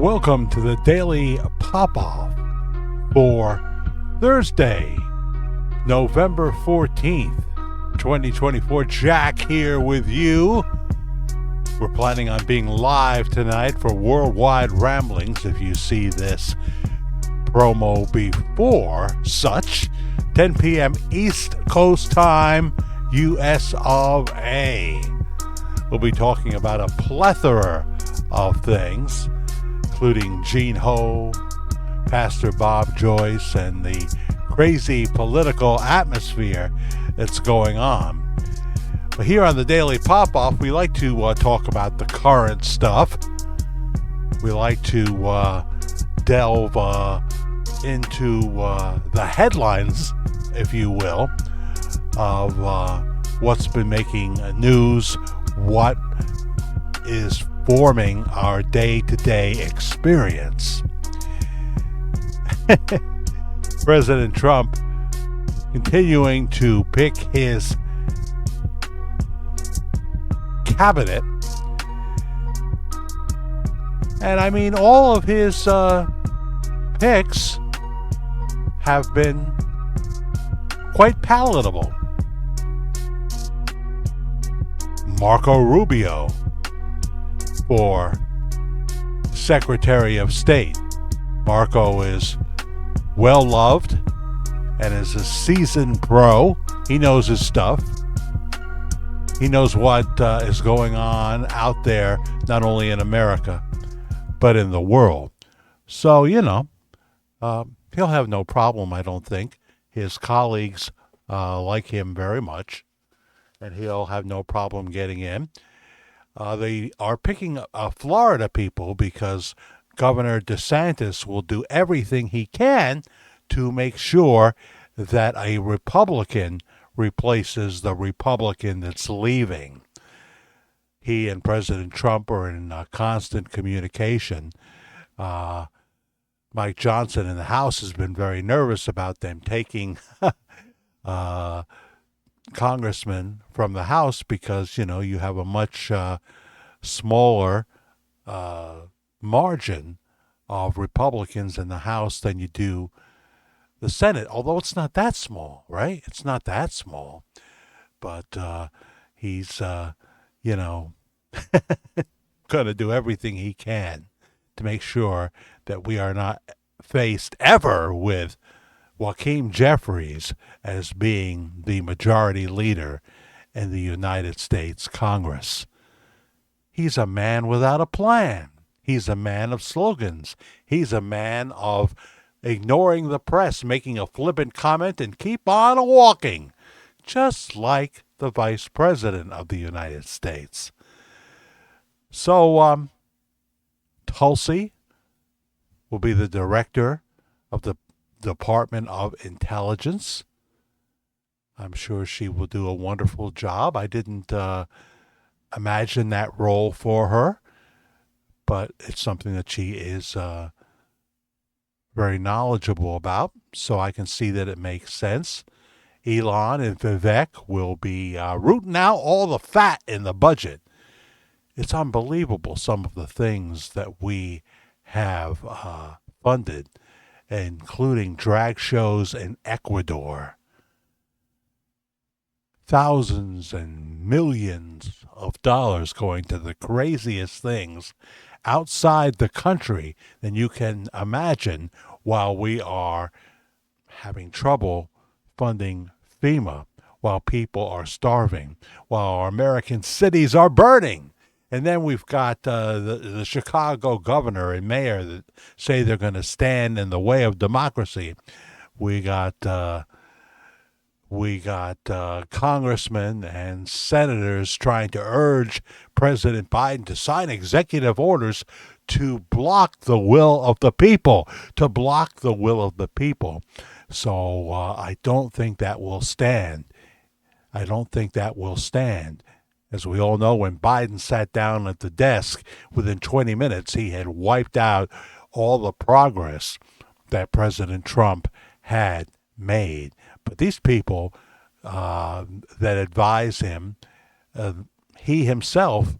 Welcome to the Daily Pop-Off for Thursday, November 14th, 2024. Jack here with you. We're planning on being live tonight for Worldwide Ramblings. If you see this promo before such, 10 p.m. East Coast time, US of A. We'll be talking about a plethora of things, including Gene Ho, Pastor Bob Joyce, and the crazy political atmosphere that's going on. But here on the Daily Pop-Off, we like to talk about the current stuff. We like to delve into the headlines, if you will, of what's been making news, what is forming our day-to-day experience. President Trump continuing to pick his cabinet. And I mean, all of his picks have been quite palatable. Marco Rubio for Secretary of State. Marco is well loved and is a seasoned pro. He knows his stuff. He knows what is going on out there, not only in America, but in the world. So, he'll have no problem, I don't think. His colleagues like him very much, and he'll have no problem getting in. They are picking Florida people because Governor DeSantis will do everything he can to make sure that a Republican replaces the Republican that's leaving. He and President Trump are in constant communication. Mike Johnson in the House has been very nervous about them taking congressmen from the House because, you have a much smaller margin of Republicans in the House than you do the Senate, although it's not that small, right? It's not that small. But he's, going to do everything he can to make sure that we are not faced ever with Joaquin Jeffries as being the majority leader in the United States Congress. He's a man without a plan. He's a man of slogans. He's a man of ignoring the press, making a flippant comment, and keep on walking, just like the Vice President of the United States. So, Tulsi will be the director of the Department of Intelligence. I'm sure she will do a wonderful job. I didn't imagine that role for her, but it's something that she is very knowledgeable about, so I can see that it makes sense. Elon and Vivek will be rooting out all the fat in the budget. It's unbelievable, some of the things that we have funded, including drag shows in Ecuador. Thousands and millions of dollars going to the craziest things outside the country than you can imagine, while we are having trouble funding FEMA, while people are starving, while our American cities are burning. And then we've got the Chicago governor and mayor that say they're going to stand in the way of democracy. We got congressmen and senators trying to urge President Biden to sign executive orders to block the will of the people, So I don't think that will stand. As we all know, when Biden sat down at the desk, within 20 minutes, he had wiped out all the progress that President Trump had made. But these people that advise him, he himself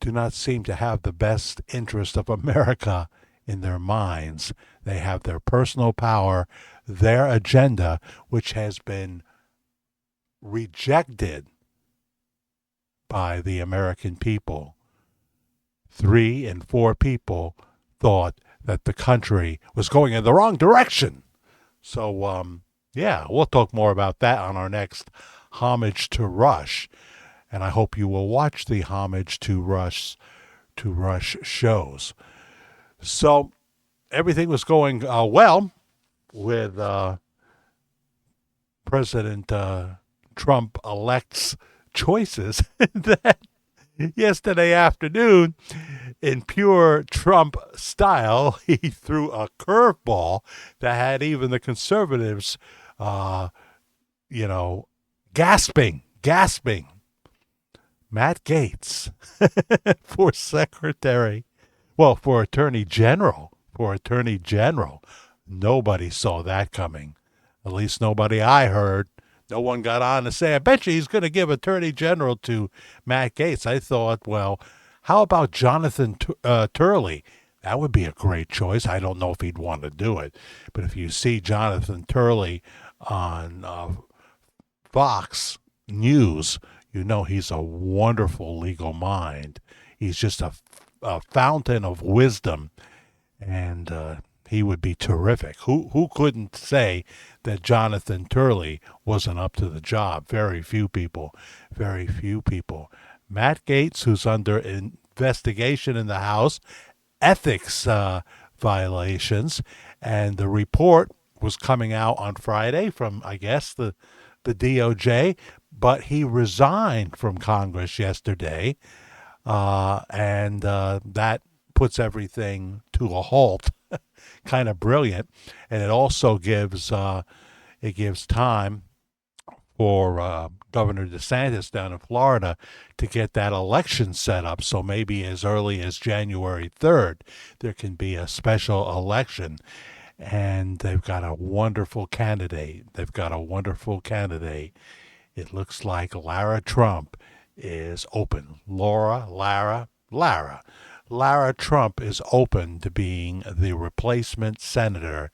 do not seem to have the best interest of America in their minds. They have their personal power, their agenda, which has been rejected by the American people. 3 in 4 people thought that the country was going in the wrong direction. So, yeah, we'll talk more about that on our next Homage to Rush. And I hope you will watch the Homage to Rush shows. So everything was going well with President Trump-elect's choices. That yesterday afternoon, in pure Trump style, he threw a curveball that had even the conservatives, gasping. Matt Gaetz for Attorney General. Nobody saw that coming. At least nobody I heard. No one got on to say, I bet you he's going to give Attorney General to Matt Gaetz. I thought, well, how about Jonathan Turley? That would be a great choice. I don't know if he'd want to do it. But if you see Jonathan Turley on Fox News, you know he's a wonderful legal mind. He's just a fountain of wisdom, and he would be terrific. Who couldn't say that Jonathan Turley wasn't up to the job? Very few people. Matt Gaetz, who's under investigation in the House, ethics violations, and the report was coming out on Friday from, I guess, the DOJ, but he resigned from Congress yesterday, and that puts everything to a halt. Kind of brilliant, and it also gives time for Governor DeSantis down in Florida to get that election set up. So maybe as early as January 3rd, there can be a special election. And they've got a wonderful candidate. It looks like Lara Trump is open. Lara Trump is open to being the replacement senator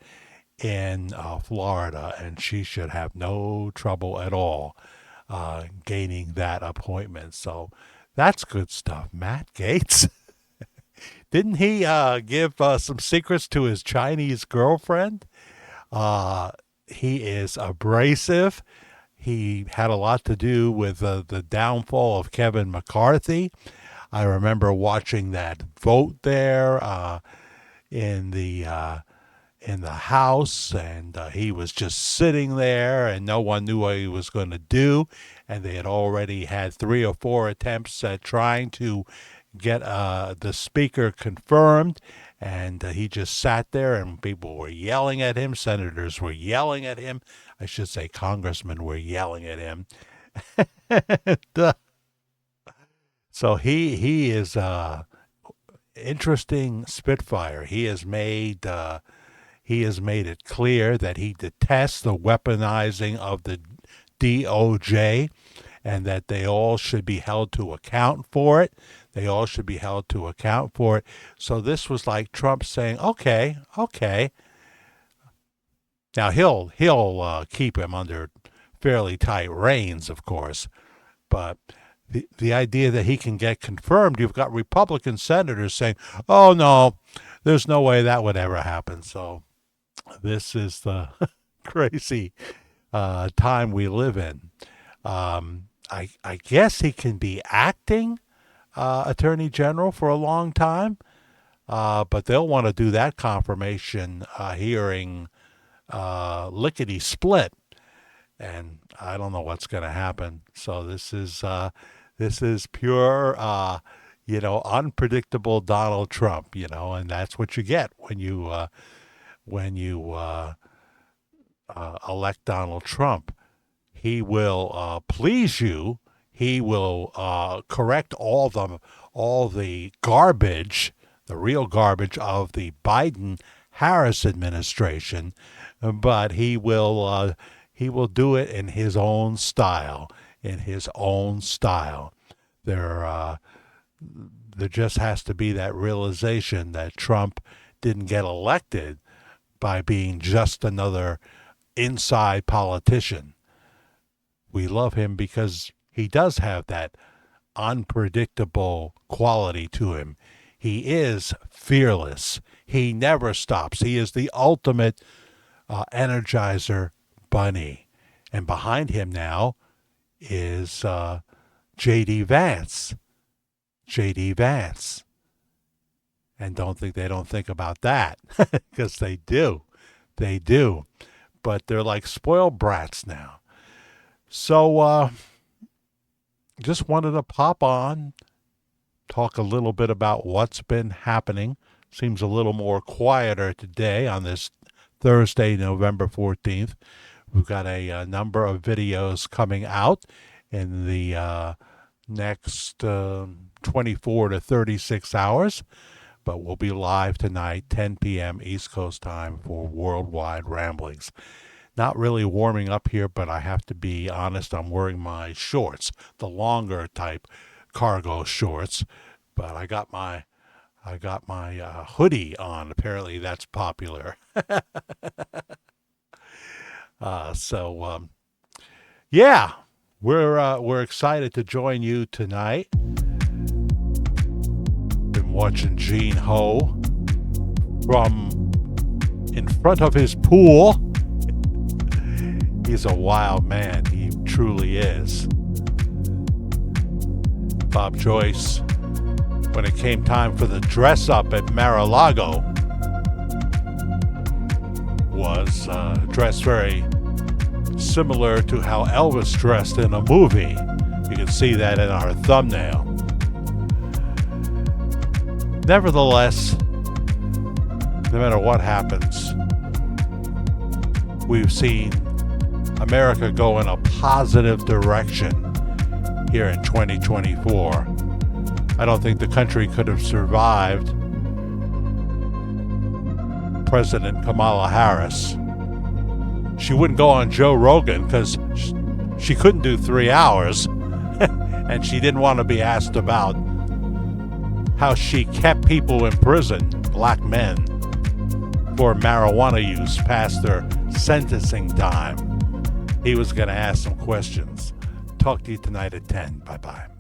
in Florida, and she should have no trouble at all gaining that appointment. So that's good stuff. Matt Gaetz. Didn't he give some secrets to his Chinese girlfriend? He is abrasive. He had a lot to do with the downfall of Kevin McCarthy. I remember watching that vote there in the House, and he was just sitting there, and no one knew what he was going to do. And they had already had 3 or 4 attempts at trying to get the speaker confirmed, and he just sat there, and people were yelling at him. Senators were yelling at him. I should say congressmen were yelling at him. So he is interesting Spitfire. He has made it clear that he detests the weaponizing of the DOJ, and that they all should be held to account for it. So this was like Trump saying, okay. Now he'll keep him under fairly tight reins, of course, but the idea that he can get confirmed, you've got Republican senators saying, oh no, there's no way that would ever happen. So this is the crazy time we live in. I guess he can be acting Attorney General for a long time, but they'll want to do that confirmation hearing lickety split, and I don't know what's going to happen. So this is pure unpredictable Donald Trump, and that's what you get when you elect Donald Trump. He will please you. He will correct all the garbage, the real garbage of the Biden-Harris administration, but he will do it in his own style. there just has to be that realization that Trump didn't get elected by being just another inside politician. We love him because he does have that unpredictable quality to him. He is fearless. He never stops. He is the ultimate Energizer bunny. And behind him now is J.D. Vance. J.D. Vance. And they don't think about that, because they do. They do. But they're like spoiled brats now. So just wanted to pop on, talk a little bit about what's been happening. Seems a little more quieter today on this Thursday, November 14th. We've got a number of videos coming out in the next 24 to 36 hours. But we'll be live tonight, 10 p.m. East Coast time for Worldwide Ramblings. Not really warming up here, but I have to be honest, I'm wearing my shorts, the longer type cargo shorts. But I got my hoodie on. Apparently that's popular. Yeah, we're excited to join you tonight. Been watching Gene Ho from in front of his pool. He's a wild man. He truly is. Bob Joyce, when it came time for the dress up at Mar-a-Lago, was dressed very similar to how Elvis dressed in a movie. You can see that in our thumbnail. Nevertheless, no matter what happens, we've seen America go in a positive direction here in 2024. I don't think the country could have survived President Kamala Harris. She wouldn't go on Joe Rogan because she couldn't do 3 hours, and she didn't want to be asked about how she kept people in prison, black men, for marijuana use past their sentencing time. He was going to ask some questions. Talk to you tonight at 10. Bye-bye.